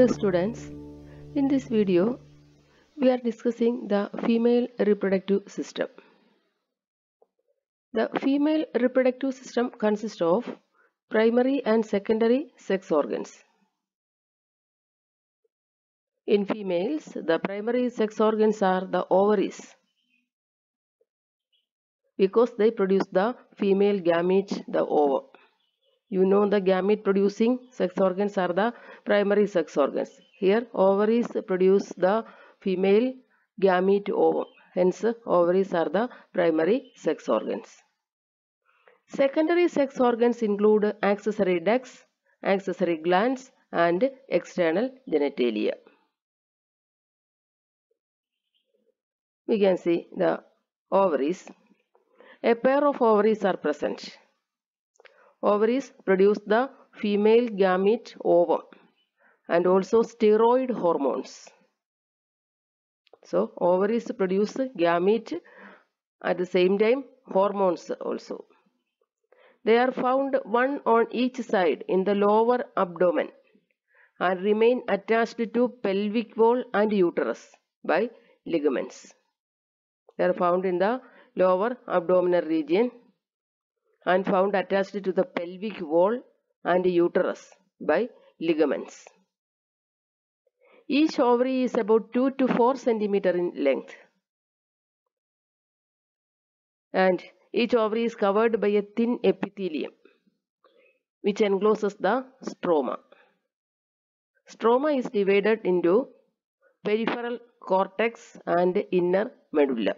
Dear students, in this video we are discussing the female reproductive system. The female reproductive system consists of primary and secondary sex organs. In females, the primary sex organs are the ovaries because they produce the female gamete, the ova. You know the gamete producing sex organs are the primary sex organs. Here ovaries produce the female gamete ovum. Hence ovaries are the primary sex organs. Secondary sex organs include accessory ducts, accessory glands and external genitalia. We can see the ovaries. A pair of ovaries are present. Ovaries produce the female gamete ovum and also steroid hormones. So ovaries produce gamete, at the same time hormones also. They are found one on each side in the lower abdomen and remain attached to pelvic wall and uterus by ligaments. They are found in the lower abdominal region and found attached to the pelvic wall and uterus by ligaments. Each ovary is about 2 to 4 centimeters in length, and each ovary is covered by a thin epithelium which encloses the stroma. Stroma is divided into peripheral cortex and inner medulla.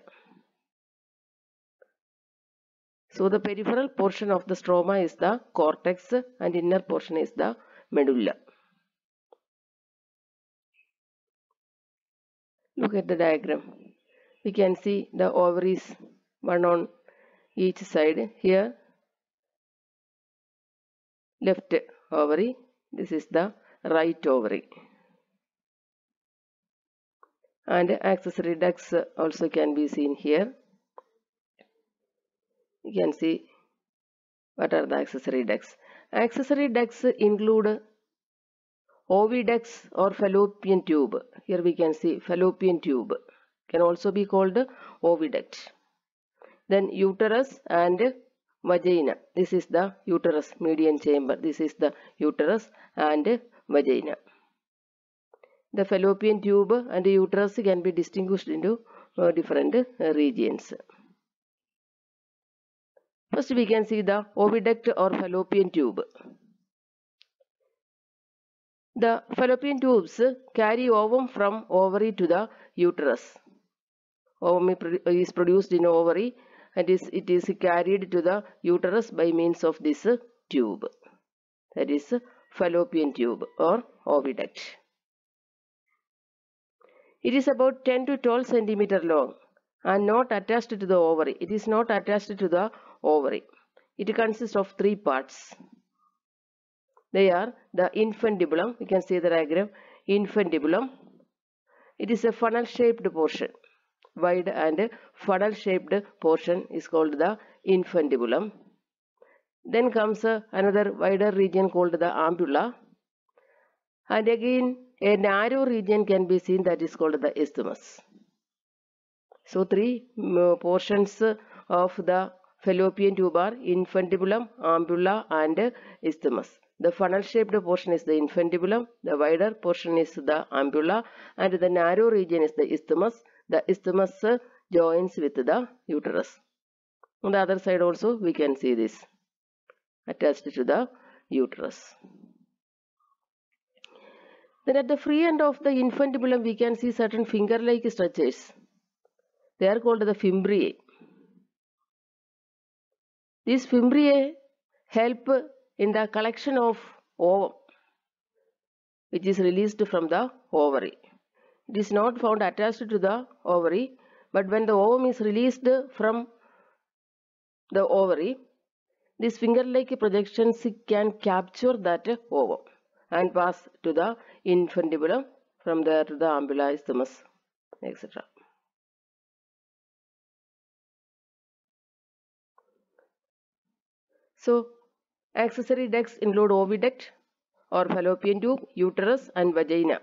So the peripheral portion of the stroma is the cortex and inner portion is the medulla. Look at the diagram. We can see the ovaries, one on each side. Here left ovary, this is the right ovary. And accessory ducts also can be seen here. You can see what are the accessory ducts. Accessory ducts include oviducts or fallopian tube. Here we can see fallopian tube, can also be called oviduct. Then uterus and vagina. This is the uterus median chamber. This is the uterus and vagina. The fallopian tube and the uterus can be distinguished into different regions. First we can see the oviduct or fallopian tube. The fallopian tubes carry ovum from ovary to the uterus. Ovum is produced in ovary and it is carried to the uterus by means of this tube. That is fallopian tube or oviduct. It is about 10 to 12 centimeters long and not attached to the ovary. It is not attached to the ovary. It consists of 3 parts. They are the infundibulum. We can see the diagram. Infundibulum. It is a funnel-shaped portion. Wide and funnel-shaped portion is called the infundibulum. Then comes another wider region called the ampulla. And again a narrow region can be seen, that is called the isthmus. So 3 portions of the fallopian tube are infundibulum, ampulla and isthmus. The funnel-shaped portion is the infundibulum, the wider portion is the ampulla and the narrow region is the isthmus. The isthmus joins with the uterus. On the other side also we can see this attached to the uterus. Then at the free end of the infundibulum we can see certain finger-like structures. They are called the fimbriae. These fimbriae help in the collection of ovum which is released from the ovary. It is not found attached to the ovary, but when the ovum is released from the ovary, these finger-like projections can capture that ovum and pass to the infundibulum, from there to the ampulla, isthmus, etc. So accessory ducts include oviduct, or fallopian tube, uterus and vagina.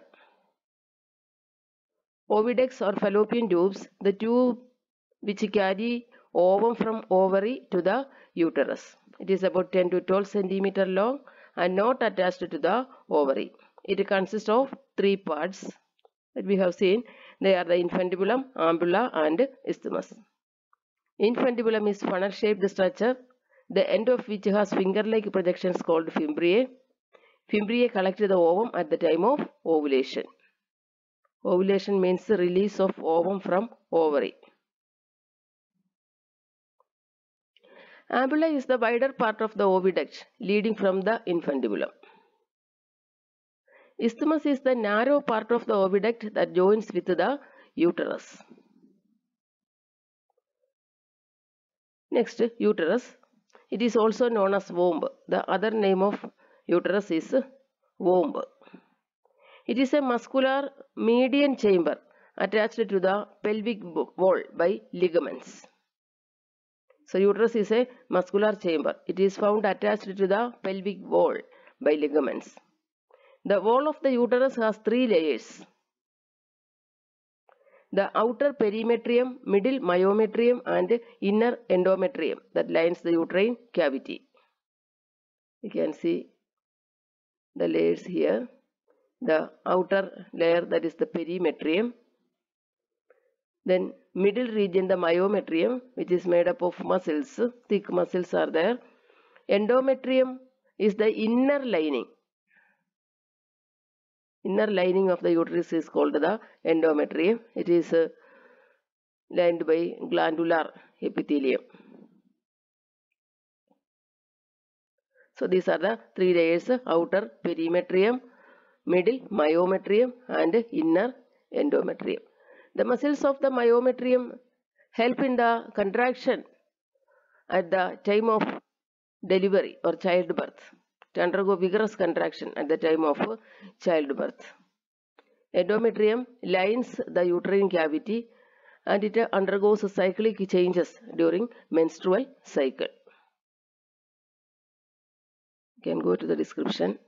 Oviducts or fallopian tubes, the tube which carry ovum from ovary to the uterus. It is about 10 to 12 centimeter long and not attached to the ovary. It consists of three parts that we have seen. They are the infundibulum, ampulla and isthmus. Infundibulum is funnel-shaped structure, the end of which has finger-like projections called fimbriae. Fimbriae collect the ovum at the time of ovulation. Ovulation means the release of ovum from ovary. Ampulla is the wider part of the oviduct leading from the infundibulum. Isthmus is the narrow part of the oviduct that joins with the uterus. Next, uterus. It is also known as womb. The other name of uterus is womb. It is a muscular median chamber attached to the pelvic wall by ligaments. So, uterus is a muscular chamber. It is found attached to the pelvic wall by ligaments. The wall of the uterus has three layers. The outer perimetrium, middle myometrium and inner endometrium that lines the uterine cavity. You can see the layers here. The outer layer, that is the perimetrium. Then middle region, the myometrium, which is made up of muscles, thick muscles are there. Endometrium is the inner lining. Inner lining of the uterus is called the endometrium. It is lined by glandular epithelium. So these are the three layers: outer perimetrium, middle myometrium and inner endometrium. The muscles of the myometrium help in the contraction at the time of delivery or childbirth, to undergo vigorous contraction at the time of childbirth. Endometrium lines the uterine cavity and it undergoes cyclic changes during menstrual cycle. You can go to the description.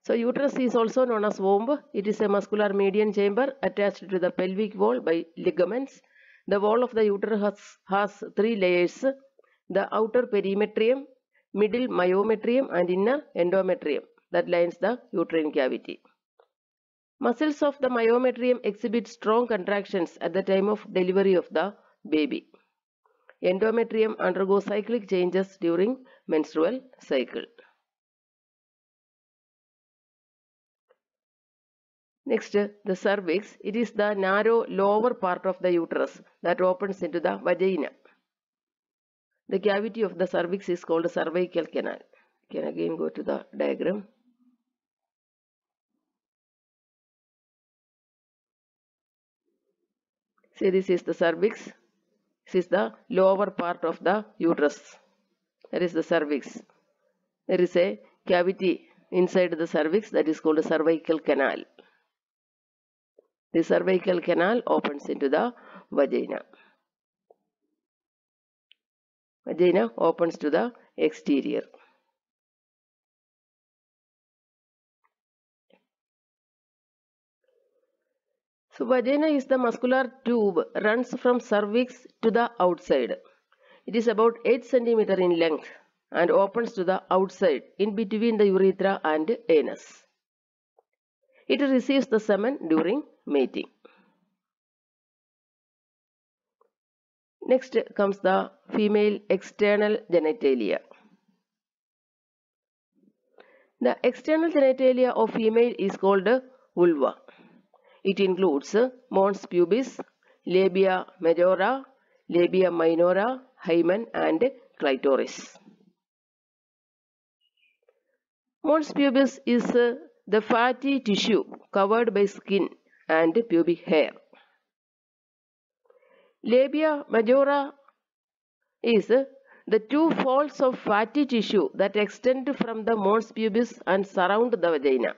So, uterus is also known as womb. It is a muscular median chamber attached to the pelvic wall by ligaments. The wall of the uterus has three layers: the outer perimetrium, middle myometrium and inner endometrium that lines the uterine cavity. Muscles of the myometrium exhibit strong contractions at the time of delivery of the baby. Endometrium undergoes cyclic changes during menstrual cycle. Next, the cervix. It is the narrow lower part of the uterus that opens into the vagina. The cavity of the cervix is called cervical canal. You can again go to the diagram. See, this is the cervix. This is the lower part of the uterus. That is the cervix. There is a cavity inside the cervix that is called cervical canal. The cervical canal opens into the vagina. Vagina opens to the exterior. So, vagina is the muscular tube runs from cervix to the outside. It is about 8 cm in length and opens to the outside in between the urethra and anus. It receives the semen during mating. Next comes the female external genitalia. The external genitalia of female is called vulva. It includes mons pubis, labia majora, labia minora, hymen and clitoris. Mons pubis is the fatty tissue covered by skin and pubic hair. Labia majora is the two folds of fatty tissue that extend from the mons pubis and surround the vagina.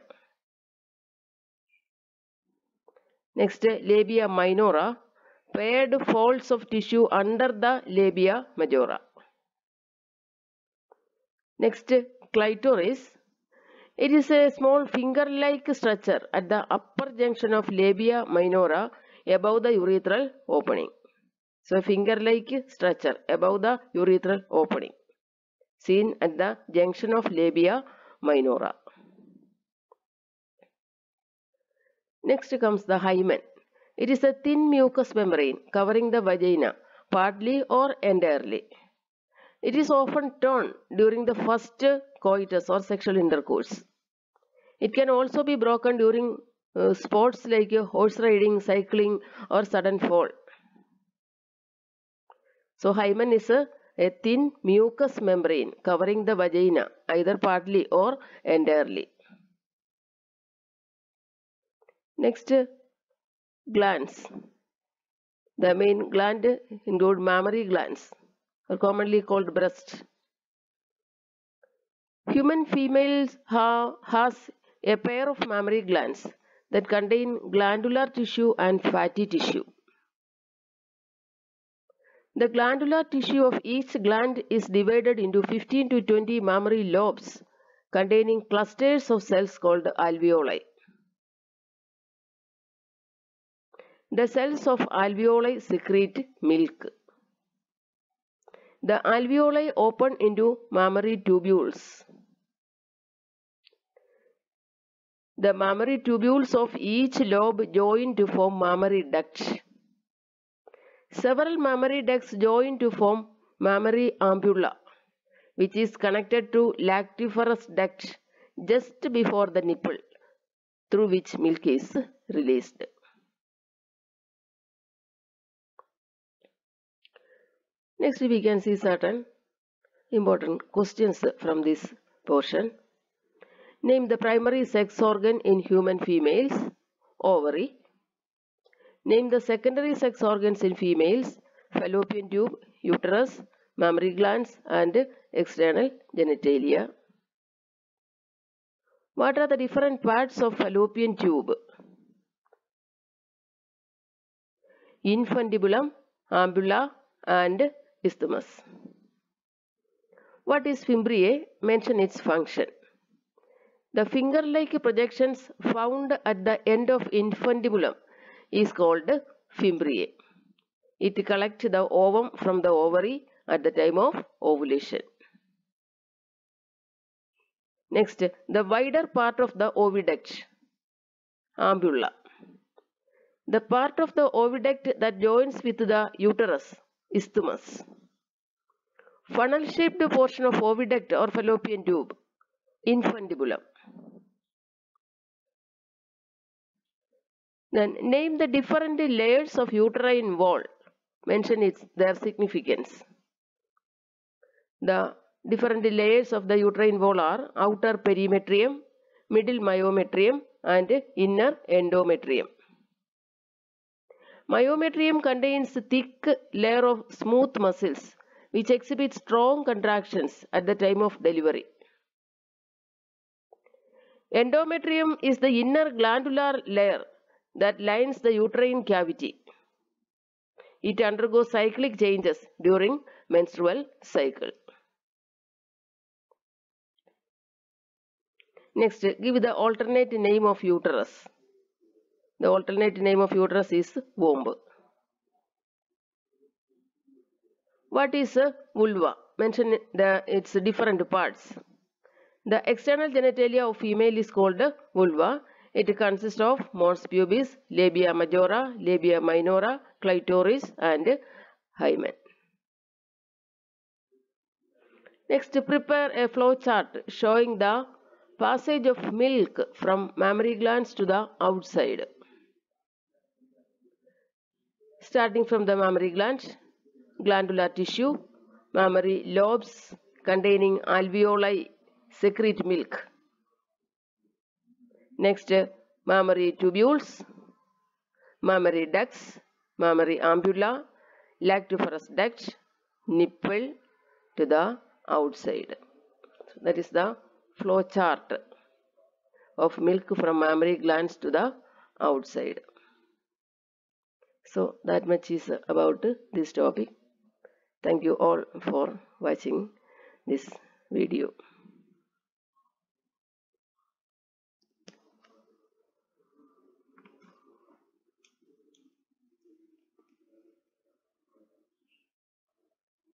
Next, labia minora, paired folds of tissue under the labia majora. Next, clitoris. It is a small finger-like structure at the upper junction of labia minora above the urethral opening. So, a finger-like structure above the urethral opening, seen at the junction of labia minora. Next comes the hymen. It is a thin mucous membrane covering the vagina, partly or entirely. It is often torn during the first coitus or sexual intercourse. It can also be broken during sports like horse riding, cycling, or sudden fall. So, hymen is a thin mucous membrane covering the vagina, either partly or entirely. Next, glands. The main gland include mammary glands, or commonly called breast. Human females has a pair of mammary glands that contain glandular tissue and fatty tissue. The glandular tissue of each gland is divided into 15 to 20 mammary lobes containing clusters of cells called alveoli. The cells of alveoli secrete milk. The alveoli open into mammary tubules. The mammary tubules of each lobe join to form mammary ducts. Several mammary ducts join to form mammary ampulla, which is connected to lactiferous duct just before the nipple, through which milk is released. Next, we can see certain important questions from this portion. Name the primary sex organ in human females. Ovary. Name the secondary sex organs in females. Fallopian tube, uterus, mammary glands, and external genitalia. What are the different parts of fallopian tube? Infundibulum, ampulla, and isthmus. What is fimbriae? Mention its function. The finger-like projections found at the end of infundibulum is called fimbriae. It collects the ovum from the ovary at the time of ovulation. Next, the wider part of the oviduct, ampulla. The part of the oviduct that joins with the uterus, isthmus. Funnel-shaped portion of oviduct or fallopian tube, infundibulum. Then name the different layers of uterine wall. Mention their significance. The different layers of the uterine wall are outer perimetrium, middle myometrium, and inner endometrium. Myometrium contains a thick layer of smooth muscles which exhibit strong contractions at the time of delivery. Endometrium is the inner glandular layer that lines the uterine cavity. It undergoes cyclic changes during menstrual cycle. Next, give the alternate name of uterus. The alternate name of uterus is womb. What is a vulva? Mention its different parts. The external genitalia of female is called vulva. It consists of mons pubis, labia majora, labia minora, clitoris, and hymen. Next, prepare a flow chart showing the passage of milk from mammary glands to the outside. Starting from the mammary glands, glandular tissue, mammary lobes containing alveoli secrete milk. Next, mammary tubules, mammary ducts, mammary ampulla, lactiferous duct, nipple to the outside. So that is the flow chart of milk from mammary glands to the outside. So that much is about this topic. Thank you all for watching this video.